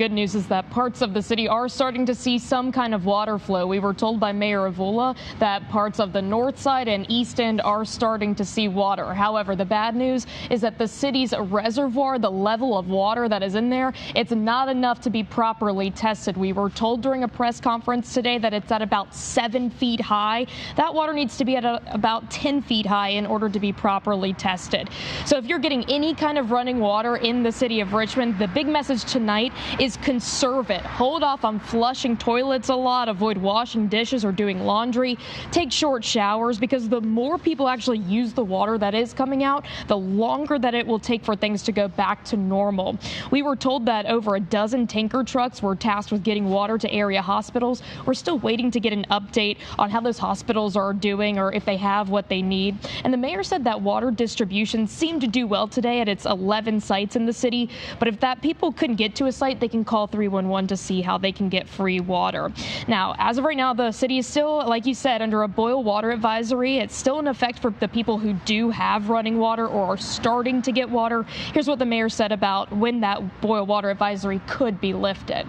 good news is that parts of the city are starting to see some kind of water flow. We were told by Mayor Avula that parts of the north side and east end are starting to see water. However, the bad news is that the city's reservoir, the level of water that is in there, it's not enough to be properly tested. We were told during a press conference today that it's at about 7 feet high. That water needs to be at about 10 feet high in order to be properly tested. So if you're getting any kind of running water in the city of Richmond, the big message tonight is conserve it. Hold off on flushing toilets a lot, avoid washing dishes or doing laundry, take short showers, because the more people actually use the water that is coming out, the longer that it will take for things to go back to normal. We were told that over a dozen tanker trucks were tasked with getting water to area hospitals. We're still waiting to get an update on how those hospitals are doing or if they have what they need. And the mayor said that water distribution seemed to do well today at its 11 sites in the city. But if that people couldn't get to a site, they can call 311 to see how they can get free water. Now, as of right now, the city is still, like you said, under a boil water advisory. It's still in effect for the people who do have running water or are starting to get water. Here's what the mayor said about when that boil water advisory could be lifted.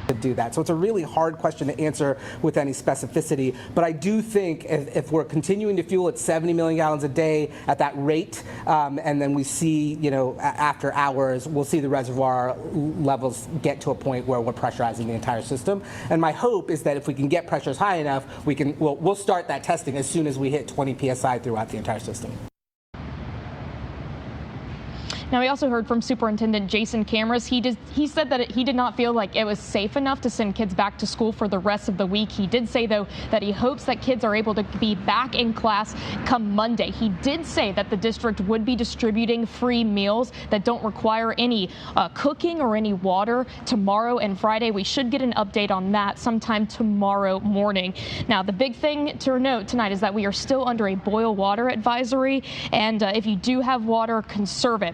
To do that. So it's a really hard question to answer with any specificity, but I do think if we're continuing to fuel at 70 million gallons a day at that rate, and then we see, after hours, we'll see the reservoir levels get to a point where we're pressurizing the entire system. And my hope is that if we can get pressures high enough, we'll start that testing as soon as we hit 20 psi throughout the entire system. Now, we also heard from Superintendent Jason Cameras. He said that he did not feel like it was safe enough to send kids back to school for the rest of the week. He did say, though, that he hopes that kids are able to be back in class come Monday. He did say that the district would be distributing free meals that don't require any cooking or any water tomorrow and Friday. We should get an update on that sometime tomorrow morning. Now, the big thing to note tonight is that we are still under a boil water advisory, and if you do have water, conserve it.